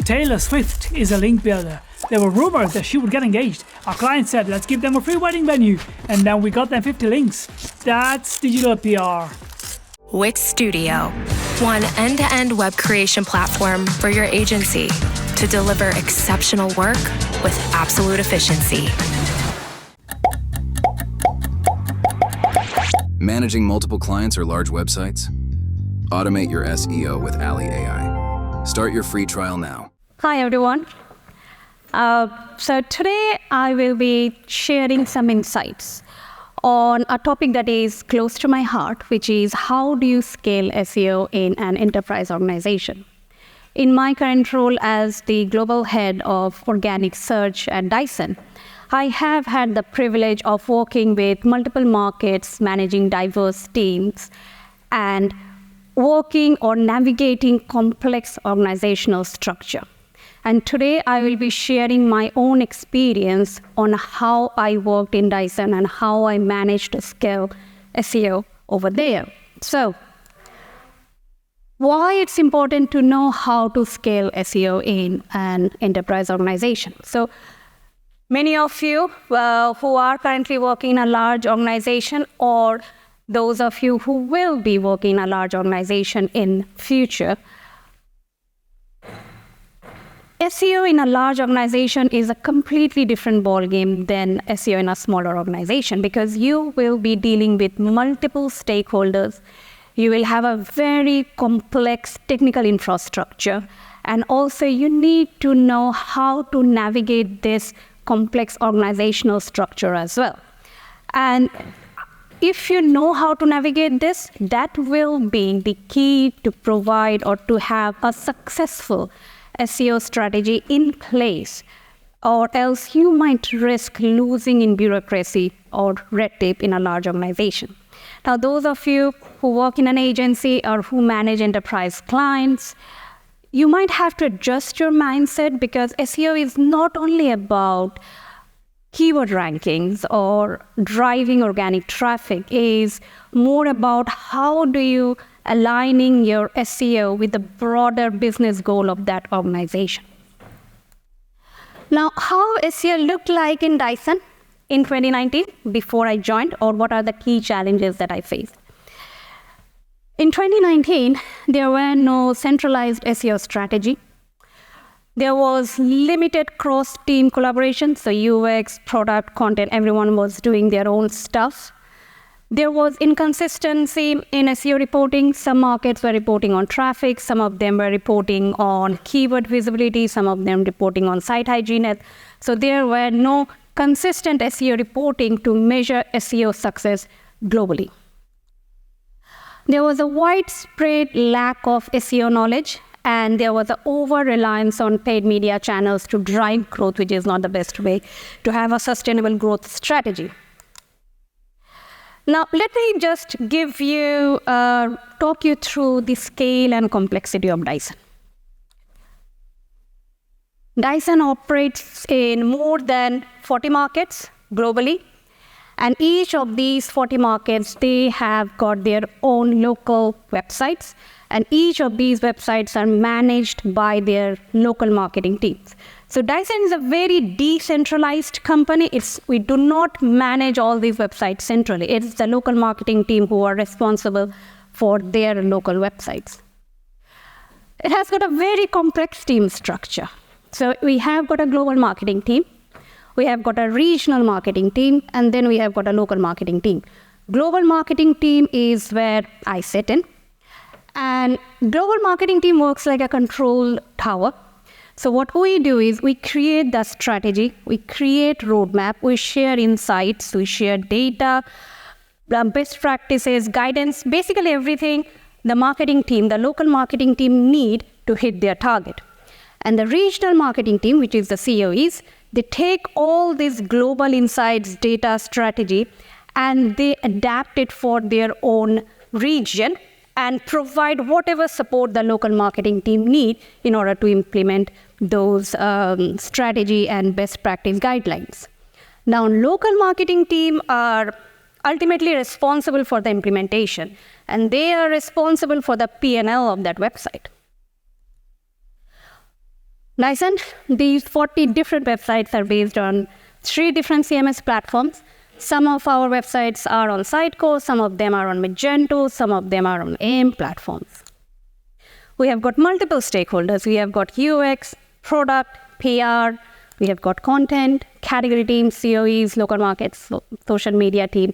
Taylor Swift is a link builder. There were rumors that she would get engaged. Our client said, let's give them a free wedding venue. And then we got them 50 links. That's digital PR. Wix Studio, one end-to-end web creation platform for your agency to deliver exceptional work with absolute efficiency. Managing multiple clients or large websites? Automate your SEO with Ali AI. Start your free trial now. Hi, everyone. So today I will be sharing some insights on a topic that is close to my heart, which is how do you scale SEO in an enterprise organization? In my current role as the global head of organic search at Dyson, I have had the privilege of working with multiple markets, managing diverse teams, and working or navigating complex organizational structure. And today I will be sharing my own experience on how I worked in Dyson and how I managed to scale SEO over there. So, why it's important to know how to scale SEO in an enterprise organization. So, many of you who are currently working in a large organization, or those of you who will be working in a large organization in future, SEO in a large organization is a completely different ballgame than SEO in a smaller organization, because you will be dealing with multiple stakeholders. You will have a very complex technical infrastructure, and also you need to know how to navigate this complex organizational structure as well. And if you know how to navigate this, that will be the key to provide or to have a successful SEO strategy in place, or else you might risk losing in bureaucracy or red tape in a large organization. Now, those of you who work in an agency or who manage enterprise clients, you might have to adjust your mindset, because SEO is not only about keyword rankings or driving organic traffic. It is more about how do you aligning your SEO with the broader business goal of that organization. Now, how SEO looked like in Dyson in 2019 before I joined, or what are the key challenges that I faced? In 2019, there were no centralized SEO strategy. There was limited cross-team collaboration, so UX, product, content, everyone was doing their own stuff. There was inconsistency in SEO reporting. Some markets were reporting on traffic, some of them were reporting on keyword visibility, some of them reporting on site hygiene. So there were no consistent SEO reporting to measure SEO success globally. There was a widespread lack of SEO knowledge, and there was an over-reliance on paid media channels to drive growth, which is not the best way to have a sustainable growth strategy. Now, let me just talk you through the scale and complexity of Dyson. Dyson operates in more than 40 markets globally, and each of these 40 markets, they have got their own local websites, and each of these websites are managed by their local marketing teams. So Dyson is a very decentralized company. We do not manage all these websites centrally. It's the local marketing team who are responsible for their local websites. It has got a very complex team structure. So we have got a global marketing team, we have got a regional marketing team, and then we have got a local marketing team. Global marketing team is where I sit in. And global marketing team works like a control tower. So what we do is we create the strategy, we create roadmap, we share insights, we share data, best practices, guidance, basically everything the marketing team, the local marketing team need to hit their target. And the regional marketing team, which is the COEs, they take all this global insights, data, strategy, and they adapt it for their own region and provide whatever support the local marketing team need in order to implement those strategy and best practice guidelines. Now, local marketing team are ultimately responsible for the implementation, and they are responsible for the P&L of that website. Dyson, these 40 different websites are based on 3 different CMS platforms. Some of our websites are on Sitecore, some of them are on Magento, some of them are on AIM platforms. We have got multiple stakeholders. We have got UX, product, PR, we have got content, category teams, COEs, local markets, social media team.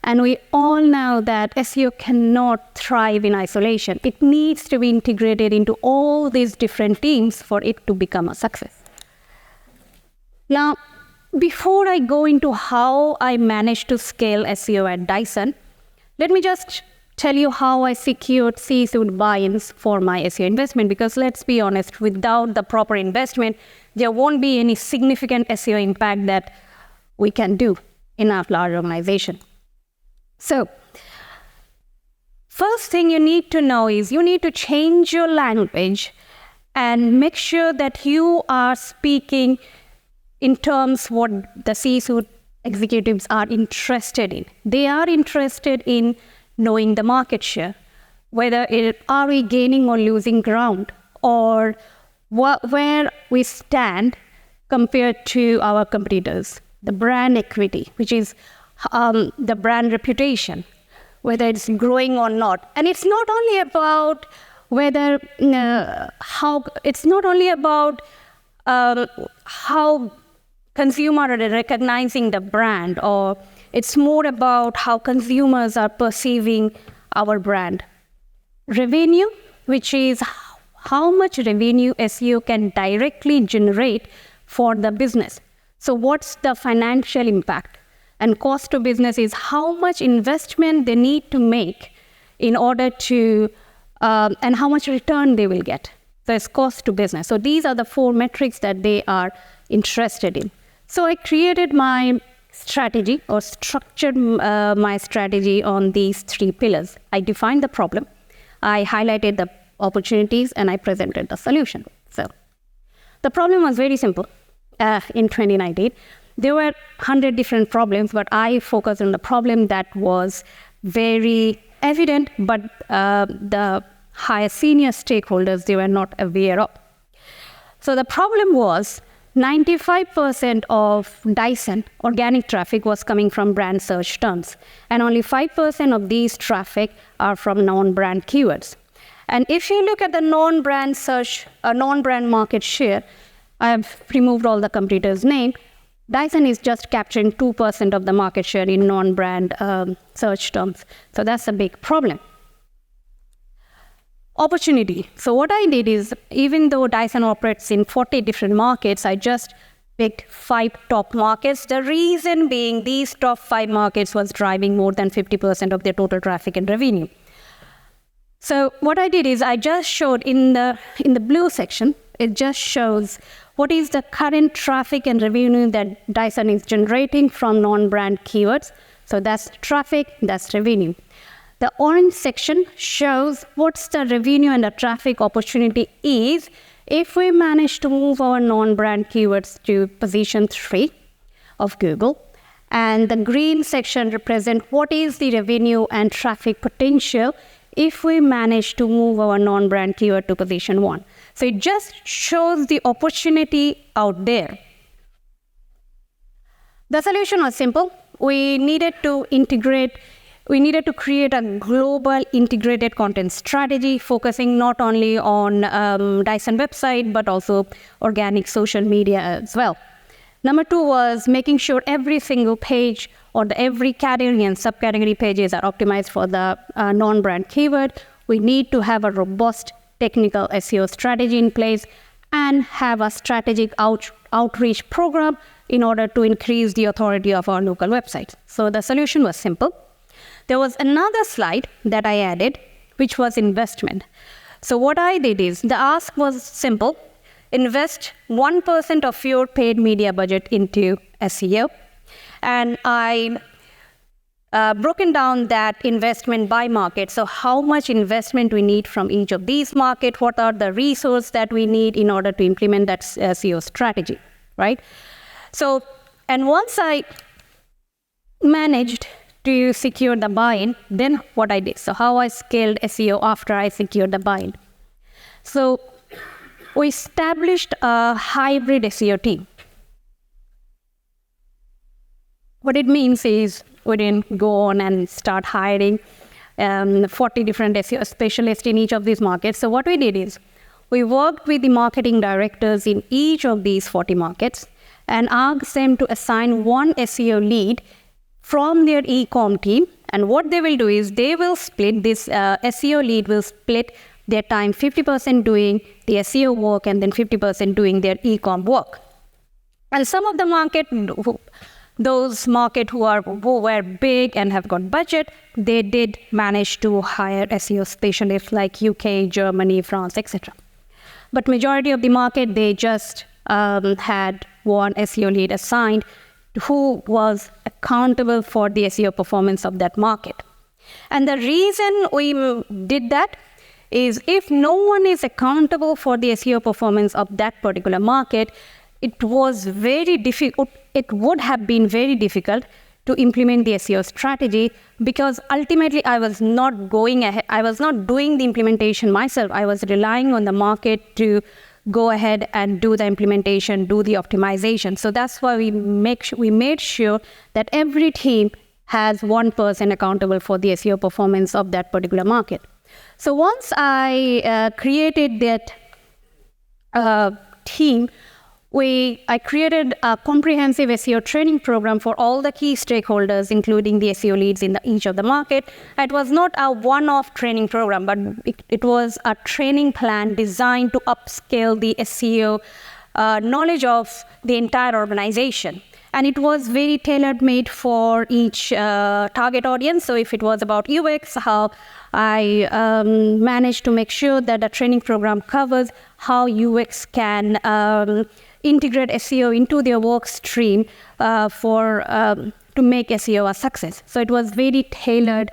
And we all know that SEO cannot thrive in isolation. It needs to be integrated into all these different teams for it to become a success. Now, before I go into how I managed to scale SEO at Dyson, let me just tell you how I secured C-suite buy-ins for my SEO investment, because let's be honest, without the proper investment, there won't be any significant SEO impact that we can do in our large organization. So, first thing you need to know is you need to change your language and make sure that you are speaking in terms what the C-suite executives are interested in. They are interested in knowing the market share, whether are we gaining or losing ground, or where we stand compared to our competitors. The brand equity, which is the brand reputation, whether it's growing or not. And it's not only about whether it's not only about how consumers are recognizing the brand, or it's more about how consumers are perceiving our brand. Revenue, which is how much revenue SEO can directly generate for the business. So what's the financial impact? And cost to business is how much investment they need to make in order to, and how much return they will get. So it's cost to business. So these are the 4 metrics that they are interested in. So I created my strategy, or structured my strategy on these 3 pillars. I defined the problem, I highlighted the opportunities, and I presented the solution. So the problem was very simple in 2019. There were 100 different problems, but I focused on the problem that was very evident, but the higher senior stakeholders, they were not aware of. So the problem was 95% of Dyson organic traffic was coming from brand search terms, and only 5% of these traffic are from non-brand keywords. And if you look at the non-brand search, non-brand market share, I have removed all the competitors' name. Dyson is just capturing 2% of the market share in non-brand search terms. So that's a big problem. Opportunity. So what I did is, even though Dyson operates in 40 different markets, I just picked 5 top markets. The reason being, these top 5 markets was driving more than 50% of their total traffic and revenue. So what I did is, I just showed in the blue section, it just shows what is the current traffic and revenue that Dyson is generating from non-brand keywords. So that's traffic, that's revenue. The orange section shows what's the revenue and the traffic opportunity is if we manage to move our non-brand keywords to position 3 of Google. And the green section represents what is the revenue and traffic potential if we manage to move our non-brand keyword to position 1. So it just shows the opportunity out there. The solution was simple. We needed to create a global integrated content strategy, focusing not only on Dyson website, but also organic social media as well. Number 2 was making sure every single page or every category and subcategory pages are optimized for the non-brand keyword. We need to have a robust technical SEO strategy in place and have a strategic outreach program in order to increase the authority of our local websites. So the solution was simple. There was another slide that I added, which was investment. So what I did is, the ask was simple. Invest 1% of your paid media budget into SEO. And I broken down that investment by market. So how much investment we need from each of these markets, what are the resources that we need in order to implement that SEO strategy, right? So, and once I managed to secure the buy-in, then what I did. So how I scaled SEO after I secured the buy-in. So we established a hybrid SEO team. What it means is we didn't go on and start hiring 40 different SEO specialists in each of these markets. So what we did is we worked with the marketing directors in each of these 40 markets and asked them to assign one SEO lead from their e-com team. And what they will do is they will split this SEO lead will split their time 50% doing the SEO work and then 50% doing their e-com work. And some of the those market who were big and have got budget, they did manage to hire SEO specialists like UK, Germany, France, etc. But majority of the market, they just had one SEO lead assigned who was accountable for the SEO performance of that market. And the reason we did that is if no one is accountable for the SEO performance of that particular market, it was very difficult. It would have been very difficult to implement the SEO strategy because ultimately I was not going ahead. I was not doing the implementation myself. I was relying on the market to go ahead and do the implementation, do the optimization. So that's why we made sure that every team has one person accountable for the SEO performance of that particular market. So once I created that team, I created a comprehensive SEO training program for all the key stakeholders, including the SEO leads in each of the market. It was not a one-off training program, but it was a training plan designed to upscale the SEO knowledge of the entire organization. And it was very tailor-made for each target audience. So if it was about UX, how I managed to make sure that the training program covers how UX can integrate SEO into their work stream to make SEO a success. So it was very tailored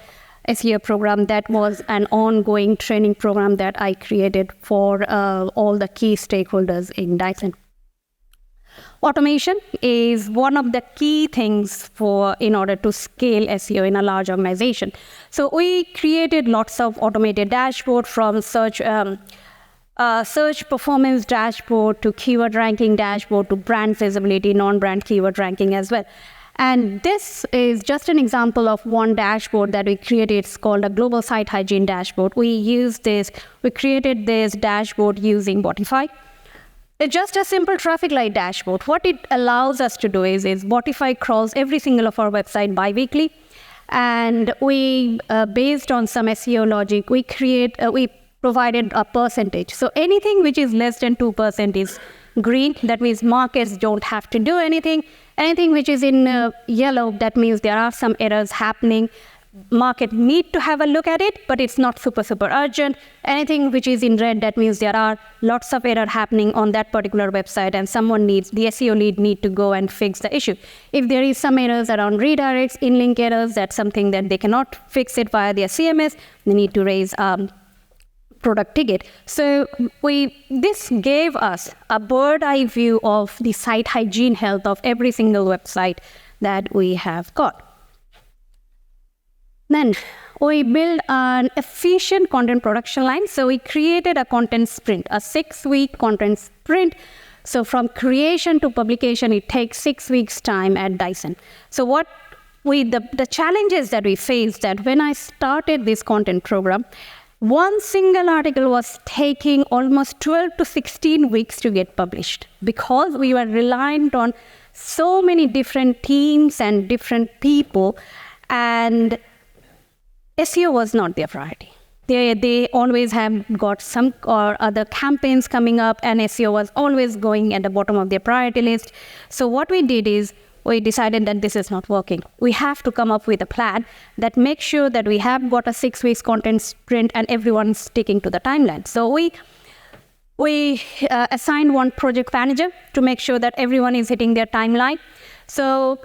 SEO program that was an ongoing training program that I created for all the key stakeholders in Dyson. Automation is one of the key things in order to scale SEO in a large organization. So we created lots of automated dashboard from search performance dashboard to keyword ranking dashboard to brand visibility, non-brand keyword ranking as well. And this is just an example of one dashboard that we created. It's called a global site hygiene dashboard. We created this dashboard using Botify. It's just a simple traffic light dashboard. What it allows us to do is Botify crawls every single of our website bi-weekly. And we, based on some SEO logic, we provided a percentage. So anything which is less than 2% is green. That means markets don't have to do anything. Anything which is in yellow, that means there are some errors happening. Market need to have a look at it, but it's not super urgent. Anything which is in red, that means there are lots of error happening on that particular website and the SEO lead need to go and fix the issue. If there is some errors around redirects, in-link errors, that's something that they cannot fix it via their CMS, they need to raise product ticket. So this gave us a bird eye view of the site hygiene health of every single website that we have got. Then we built an efficient content production line. So we created a content sprint, a 6-week content sprint. So from creation to publication, it takes 6 weeks time at Dyson. So the challenges that we faced that when I started this content program, one single article was taking almost 12 to 16 weeks to get published because we were reliant on so many different teams and different people, and SEO was not their priority. They always have got some or other campaigns coming up, and SEO was always going at the bottom of their priority list. So what we did is we decided that this is not working. We have to come up with a plan that makes sure that we have got a 6 weeks content sprint and everyone's sticking to the timeline. So we assigned one project manager to make sure that everyone is hitting their timeline. So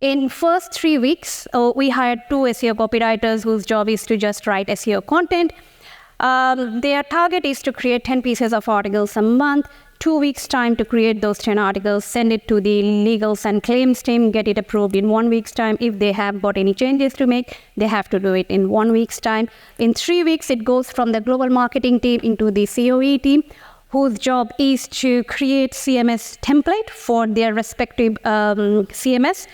in first 3 weeks, we hired 2 SEO copywriters whose job is to just write SEO content. Their target is to create 10 pieces of articles a month, 2 weeks time to create those 10 articles, send it to the legals and claims team, get it approved in 1 week's time. If they have got any changes to make, they have to do it in 1 week's time. In 3 weeks, it goes from the global marketing team into the COE team. whose job is to create CMS template for their respective CMS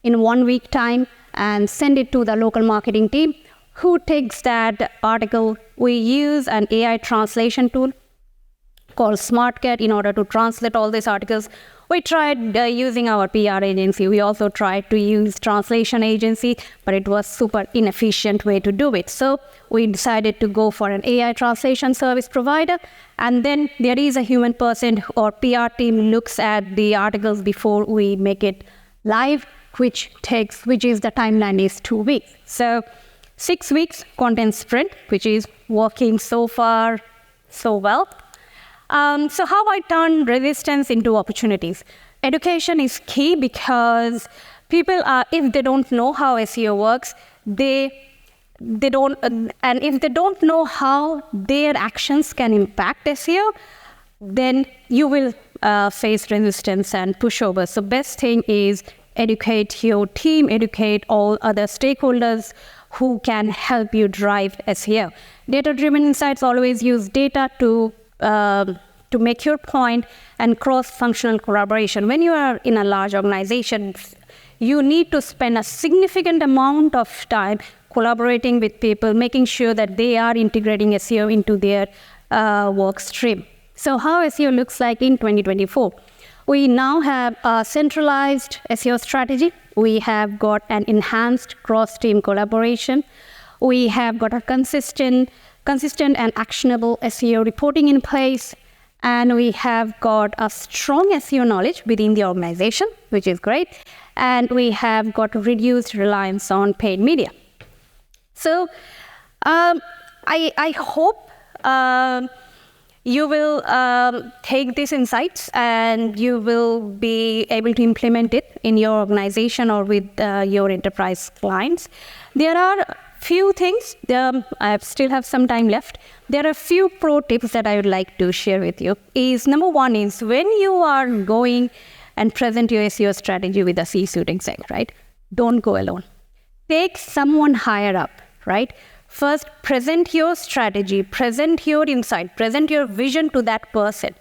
in 1 week time and send it to the local marketing team, who takes that article. We use an AI translation tool called SmartCat in order to translate all these articles. We tried using our PR agency. We also tried to use translation agency, but it was super inefficient way to do it. So we decided to go for an AI translation service provider. And then there is a human person or PR team looks at the articles before we make it live, which is the timeline is 2 weeks. So 6 weeks content sprint, which is working so far so well. So how I turn resistance into opportunities. Education is key because people are, if they don't know how SEO works, they don't, and if they don't know how their actions can impact SEO, then you will face resistance and pushover. So best thing is educate your team, educate all other stakeholders who can help you drive SEO. Data-driven insights always use data to make your point, and cross-functional collaboration. When you are in a large organization, you need to spend a significant amount of time collaborating with people, making sure that they are integrating SEO into their work stream. So how SEO looks like in 2024? We now have a centralized SEO strategy. We have got an enhanced cross-team collaboration. We have got a consistent and actionable SEO reporting in place. And we have got a strong SEO knowledge within the organization, which is great. And we have got reduced reliance on paid media. So I hope you will take these insights and you will be able to implement it in your organization or with your enterprise clients. There are few things, I still have some time left. There are a few pro tips that I would like to share with you. Number one is when you are going and present your SEO strategy with a C-suite exec, right? Don't go alone. Take someone higher up, right? First, present your strategy, present your insight, present your vision to that person.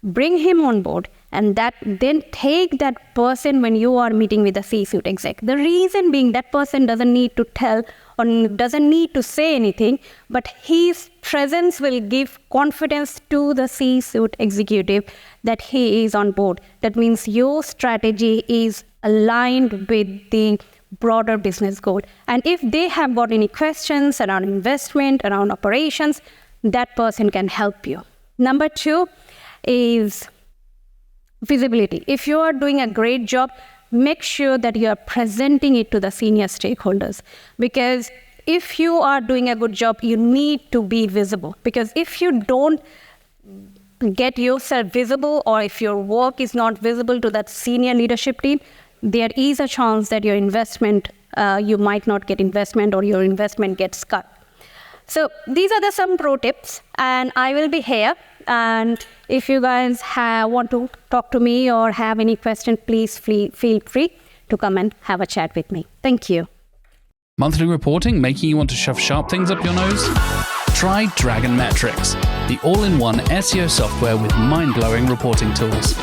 Bring him on board, and then take that person when you are meeting with a C-suite exec. The reason being that person doesn't need to tell or doesn't need to say anything, but his presence will give confidence to the C-suite executive that he is on board. That means your strategy is aligned with the broader business goal. And if they have got any questions around investment, around operations, that person can help you. Number two is visibility. If you are doing a great job, make sure that you are presenting it to the senior stakeholders. Because if you are doing a good job, you need to be visible. Because if you don't get yourself visible, or if your work is not visible to that senior leadership team, there is a chance that your investment, you might not get investment, or your investment gets cut. So these are some pro tips, and I will be here. And if you guys want to talk to me or have any questions, please feel free to come and have a chat with me. Thank you. Monthly reporting making you want to shove sharp things up your nose? Try Dragon Metrics, the all-in-one SEO software with mind-blowing reporting tools.